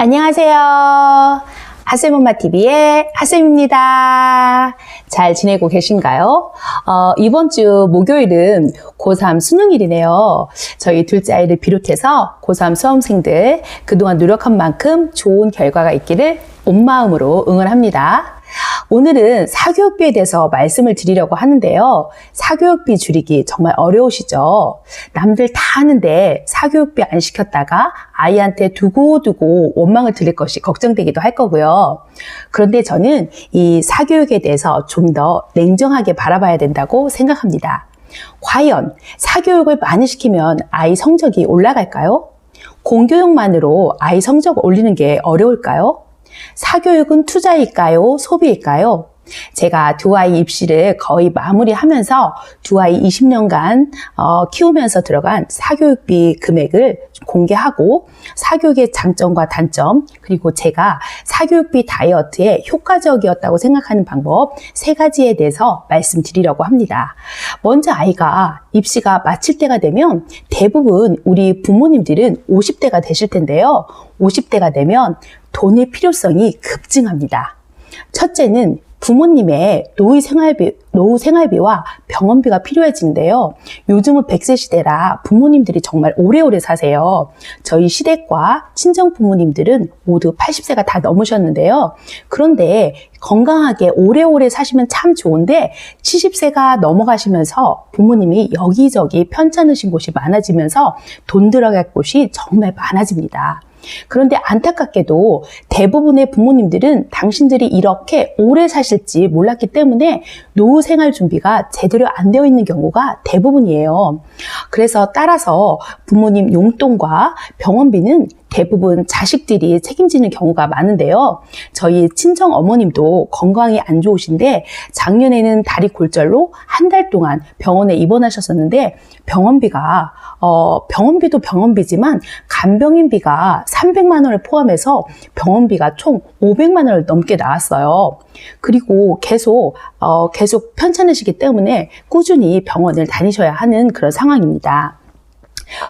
안녕하세요. 하쌤엄마TV의 하쌤입니다. 잘 지내고 계신가요? 이번 주 목요일은 고3 수능일이네요. 저희 둘째 아이를 비롯해서 고3 수험생들 그동안 노력한 만큼 좋은 결과가 있기를 온 마음으로 응원합니다. 오늘은 사교육비에 대해서 말씀을 드리려고 하는데요. 사교육비 줄이기 정말 어려우시죠? 남들 다 하는데 사교육비 안 시켰다가 아이한테 두고두고 원망을 들을 것이 걱정되기도 할 거고요. 그런데 저는 이 사교육에 대해서 좀 더 냉정하게 바라봐야 된다고 생각합니다. 과연 사교육을 많이 시키면 아이 성적이 올라갈까요? 공교육만으로 아이 성적 올리는 게 어려울까요? 사교육은 투자일까요? 소비일까요? 제가 두 아이 입시를 거의 마무리하면서 두 아이 20년간 키우면서 들어간 사교육비 금액을 공개하고 사교육의 장점과 단점, 그리고 제가 사교육비 다이어트에 효과적이었다고 생각하는 방법 3가지에 대해서 말씀드리려고 합니다. 먼저 아이가 입시가 마칠 때가 되면 대부분 우리 부모님들은 50대가 되실 텐데요. 50대가 되면 돈의 필요성이 급증합니다. 첫째는 부모님의 노후 생활비와 병원비가 필요해지는데요. 요즘은 100세 시대라 부모님들이 정말 오래오래 사세요. 저희 시댁과 친정 부모님들은 모두 80세가 다 넘으셨는데요. 그런데 건강하게 오래오래 사시면 참 좋은데 70세가 넘어가시면서 부모님이 여기저기 편찮으신 곳이 많아지면서 돈 들어갈 곳이 정말 많아집니다. 그런데 안타깝게도 대부분의 부모님들은 당신들이 이렇게 오래 사실지 몰랐기 때문에 노후 생활 준비가 제대로 안 되어 있는 경우가 대부분이에요. 그래서 따라서 부모님 용돈과 병원비는 대부분 자식들이 책임지는 경우가 많은데요. 저희 친정 어머님도 건강이 안 좋으신데 작년에는 다리 골절로 한 달 동안 병원에 입원하셨었는데 병원비도 병원비지만 간병인비가 300만 원을 포함해서 병원비가 총 500만 원을 넘게 나왔어요. 그리고 계속 편찮으시기 때문에 꾸준히 병원을 다니셔야 하는 그런 상황입니다.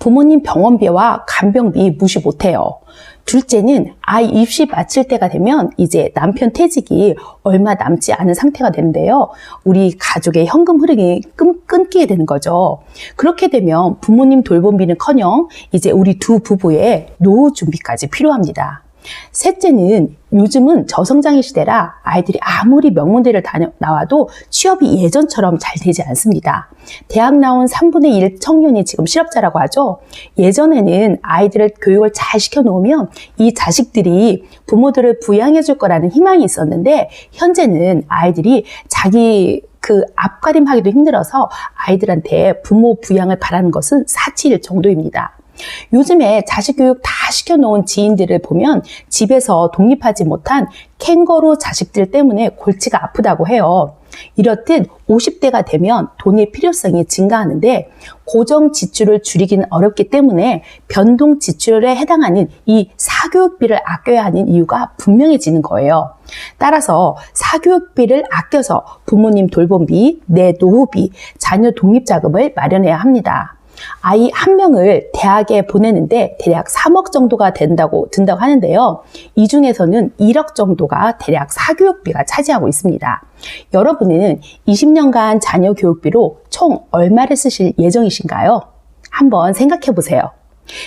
부모님 병원비와 간병비 무시 못해요. 둘째는 아이 입시 마칠 때가 되면 이제 남편 퇴직이 얼마 남지 않은 상태가 되는데요. 우리 가족의 현금 흐름이 끊기게 되는 거죠. 그렇게 되면 부모님 돌봄비는커녕 이제 우리 두 부부의 노후 준비까지 필요합니다. 셋째는 요즘은 저성장의 시대라 아이들이 아무리 명문대를 나와도 취업이 예전처럼 잘 되지 않습니다. 대학 나온 3분의 1 청년이 지금 실업자라고 하죠. 예전에는 아이들을 교육을 잘 시켜놓으면 이 자식들이 부모들을 부양해 줄 거라는 희망이 있었는데 현재는 아이들이 자기 앞가림하기도 힘들어서 아이들한테 부모 부양을 바라는 것은 사치일 정도입니다. 요즘에 자식 교육 다 시켜놓은 지인들을 보면 집에서 독립하지 못한 캥거루 자식들 때문에 골치가 아프다고 해요. 이렇듯 50대가 되면 돈의 필요성이 증가하는데 고정 지출을 줄이기는 어렵기 때문에 변동 지출에 해당하는 이 사교육비를 아껴야 하는 이유가 분명해지는 거예요. 따라서 사교육비를 아껴서 부모님 돌봄비, 내 노후비, 자녀 독립자금을 마련해야 합니다. 아이 한 명을 대학에 보내는데 대략 3억 정도가 든다고 하는데요. 이 중에서는 1억 정도가 대략 사교육비가 차지하고 있습니다. 여러분은 20년간 자녀 교육비로 총 얼마를 쓰실 예정이신가요? 한번 생각해 보세요.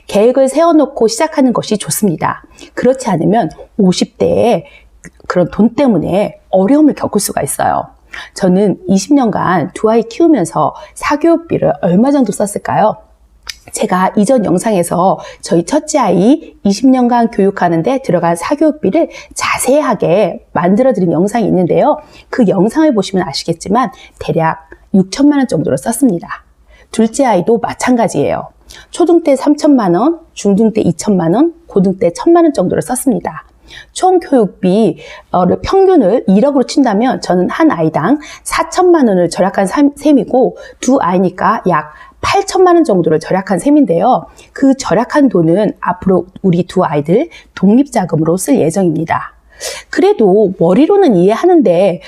계획을 세워놓고 시작하는 것이 좋습니다. 그렇지 않으면 50대에 그런 돈 때문에 어려움을 겪을 수가 있어요. 저는 20년간 두 아이 키우면서 사교육비를 얼마 정도 썼을까요? 제가 이전 영상에서 저희 첫째 아이 20년간 교육하는데 들어간 사교육비를 자세하게 만들어드린 영상이 있는데요. 그 영상을 보시면 아시겠지만 대략 6천만 원 정도로 썼습니다. 둘째 아이도 마찬가지예요. 초등 때 3천만 원, 중등 때 2천만 원, 고등 때 1천만 원 정도를 썼습니다. 총 교육비 평균을 1억으로 친다면 저는 한 아이당 4천만 원을 절약한 셈이고 두 아이니까 약 8천만 원 정도를 절약한 셈인데요. 그 절약한 돈은 앞으로 우리 두 아이들 독립자금으로 쓸 예정입니다. 그래도 머리로는 이해하는데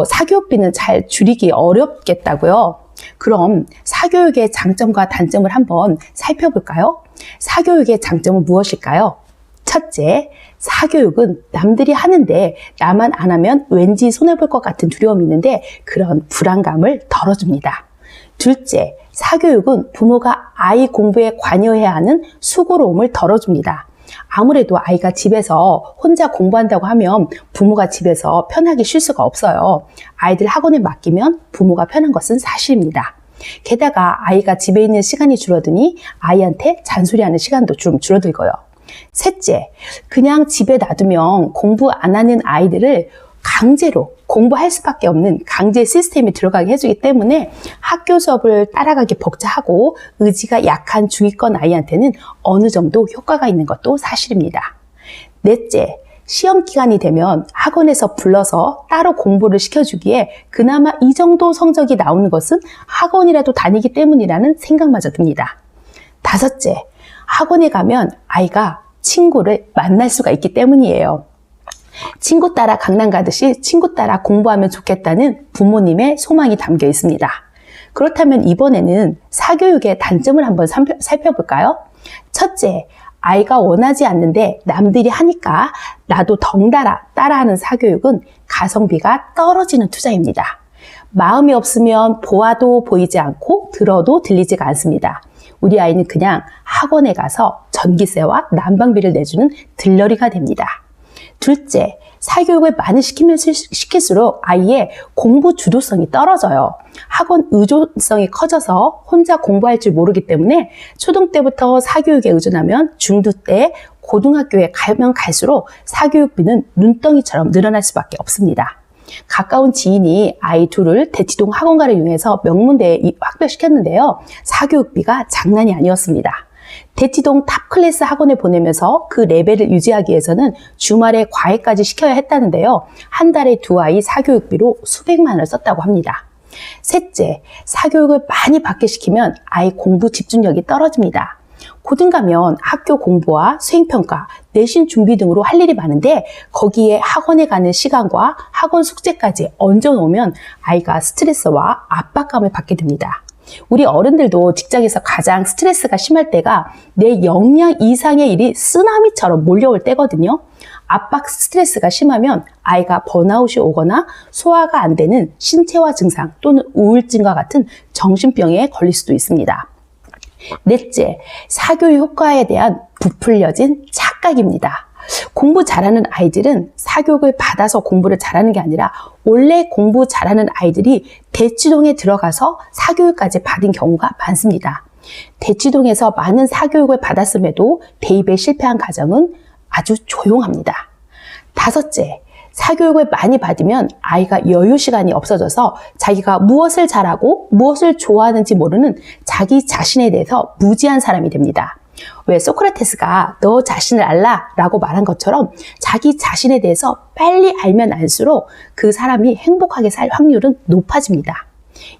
사교육비는 잘 줄이기 어렵겠다고요. 그럼 사교육의 장점과 단점을 한번 살펴볼까요? 사교육의 장점은 무엇일까요? 첫째, 사교육은 남들이 하는데 나만 안 하면 왠지 손해볼 것 같은 두려움이 있는데 그런 불안감을 덜어줍니다. 둘째, 사교육은 부모가 아이 공부에 관여해야 하는 수고로움을 덜어줍니다. 아무래도 아이가 집에서 혼자 공부한다고 하면 부모가 집에서 편하게 쉴 수가 없어요. 아이들 학원에 맡기면 부모가 편한 것은 사실입니다. 게다가 아이가 집에 있는 시간이 줄어드니 아이한테 잔소리하는 시간도 좀 줄어들고요. 셋째, 그냥 집에 놔두면 공부 안 하는 아이들을 강제로 공부할 수밖에 없는 강제 시스템이 들어가게 해주기 때문에 학교 수업을 따라가기 벅차하고 의지가 약한 중위권 아이한테는 어느 정도 효과가 있는 것도 사실입니다. 넷째, 시험 기간이 되면 학원에서 불러서 따로 공부를 시켜주기에 그나마 이 정도 성적이 나오는 것은 학원이라도 다니기 때문이라는 생각마저 듭니다. 다섯째, 학원에 가면 아이가 친구를 만날 수가 있기 때문이에요. 친구 따라 강남 가듯이 친구 따라 공부하면 좋겠다는 부모님의 소망이 담겨 있습니다. 그렇다면 이번에는 사교육의 단점을 한번 살펴볼까요? 첫째, 아이가 원하지 않는데 남들이 하니까 나도 덩달아 따라하는 사교육은 가성비가 떨어지는 투자입니다. 마음이 없으면 보아도 보이지 않고 들어도 들리지가 않습니다. 우리 아이는 그냥 학원에 가서 전기세와 난방비를 내주는 들러리가 됩니다. 둘째, 사교육을 많이 시킬수록 아이의 공부 주도성이 떨어져요. 학원 의존성이 커져서 혼자 공부할 줄 모르기 때문에 초등 때부터 사교육에 의존하면 중두 때 고등학교에 가면 갈수록 사교육비는 눈덩이처럼 늘어날 수밖에 없습니다. 가까운 지인이 아이 둘을 대치동 학원가를 이용해서 명문대에 합격시켰는데요. 사교육비가 장난이 아니었습니다. 대치동 탑클래스 학원에 보내면서 그 레벨을 유지하기 위해서는 주말에 과외까지 시켜야 했다는데요. 한 달에 두 아이 사교육비로 수백만 원을 썼다고 합니다. 셋째, 사교육을 많이 받게 시키면 아이 공부 집중력이 떨어집니다. 고등 가면 학교 공부와 수행평가, 내신 준비 등으로 할 일이 많은데 거기에 학원에 가는 시간과 학원 숙제까지 얹어 놓으면 아이가 스트레스와 압박감을 받게 됩니다. 우리 어른들도 직장에서 가장 스트레스가 심할 때가 내 역량 이상의 일이 쓰나미처럼 몰려올 때거든요. 압박 스트레스가 심하면 아이가 번아웃이 오거나 소화가 안 되는 신체화 증상 또는 우울증과 같은 정신병에 걸릴 수도 있습니다. 넷째, 사교육 효과에 대한 부풀려진 착각입니다. 공부 잘하는 아이들은 사교육을 받아서 공부를 잘하는 게 아니라 원래 공부 잘하는 아이들이 대치동에 들어가서 사교육까지 받은 경우가 많습니다. 대치동에서 많은 사교육을 받았음에도 대입에 실패한 가정은 아주 조용합니다. 다섯째, 사교육을 많이 받으면 아이가 여유 시간이 없어져서 자기가 무엇을 잘하고 무엇을 좋아하는지 모르는 자기 자신에 대해서 무지한 사람이 됩니다. 왜 소크라테스가 너 자신을 알라 라고 말한 것처럼 자기 자신에 대해서 빨리 알면 알수록 그 사람이 행복하게 살 확률은 높아집니다.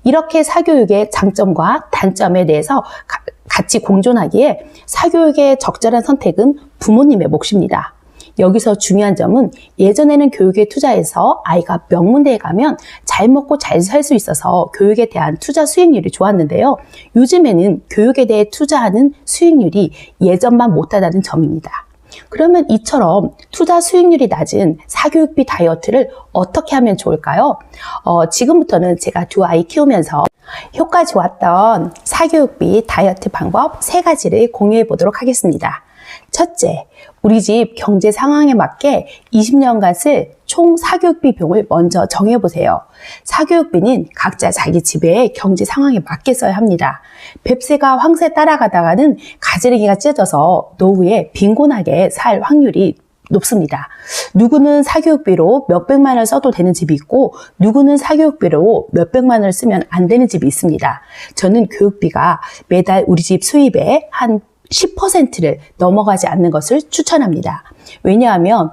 이렇게 사교육의 장점과 단점에 대해서 같이 공존하기에 사교육의 적절한 선택은 부모님의 몫입니다. 여기서 중요한 점은 예전에는 교육에 투자해서 아이가 명문대에 가면 잘 먹고 잘 살 수 있어서 교육에 대한 투자 수익률이 좋았는데요. 요즘에는 교육에 대해 투자하는 수익률이 예전만 못하다는 점입니다. 그러면 이처럼 투자 수익률이 낮은 사교육비 다이어트를 어떻게 하면 좋을까요? 지금부터는 제가 두 아이 키우면서 효과 좋았던 사교육비 다이어트 방법 3가지를 공유해 보도록 하겠습니다. 첫째, 우리 집 경제 상황에 맞게 20년간 쓸 총 사교육비 비용을 먼저 정해보세요. 사교육비는 각자 자기 집의 경제 상황에 맞게 써야 합니다. 뱁새가 황새 따라가다가는 가지런기가 찢어져서 노후에 빈곤하게 살 확률이 높습니다. 누구는 사교육비로 몇백만 원을 써도 되는 집이 있고 누구는 사교육비로 몇백만 원을 쓰면 안 되는 집이 있습니다. 저는 교육비가 매달 우리 집 수입의 한 10%를 넘어가지 않는 것을 추천합니다. 왜냐하면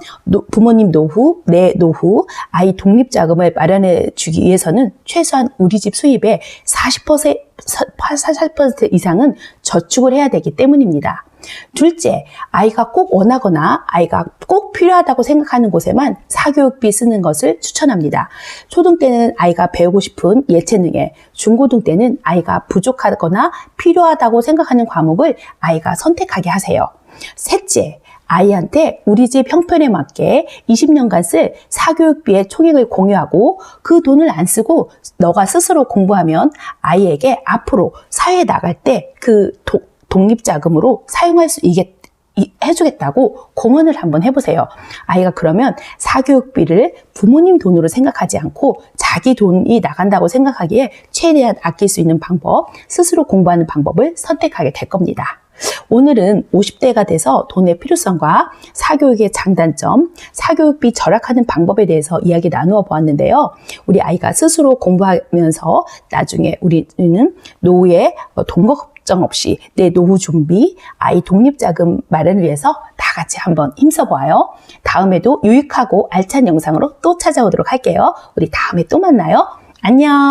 부모님 노후, 내 노후, 아이 독립자금을 마련해 주기 위해서는 최소한 우리 집 수입의 40% 이상은 저축을 해야 되기 때문입니다. 둘째, 아이가 꼭 원하거나 아이가 꼭 필요하다고 생각하는 곳에만 사교육비 쓰는 것을 추천합니다. 초등 때는 아이가 배우고 싶은 예체능에, 중고등 때는 아이가 부족하거나 필요하다고 생각하는 과목을 아이가 선택하게 하세요. 셋째, 아이한테 우리 집 형편에 맞게 20년간 쓸 사교육비의 총액을 공유하고 그 돈을 안 쓰고 너가 스스로 공부하면 아이에게 앞으로 사회에 나갈 때 그 독립자금으로 사용할 수 있게 해주겠다고 공언을 한번 해보세요. 아이가 그러면 사교육비를 부모님 돈으로 생각하지 않고 자기 돈이 나간다고 생각하기에 최대한 아낄 수 있는 방법, 스스로 공부하는 방법을 선택하게 될 겁니다. 오늘은 50대가 돼서 돈의 필요성과 사교육의 장단점, 사교육비 절약하는 방법에 대해서 이야기 나누어 보았는데요. 우리 아이가 스스로 공부하면서 나중에 우리는 노후에 돈 걱정 없이 내 노후 준비, 아이 독립자금 마련을 위해서 다 같이 한번 힘써보아요. 다음에도 유익하고 알찬 영상으로 또 찾아오도록 할게요. 우리 다음에 또 만나요. 안녕.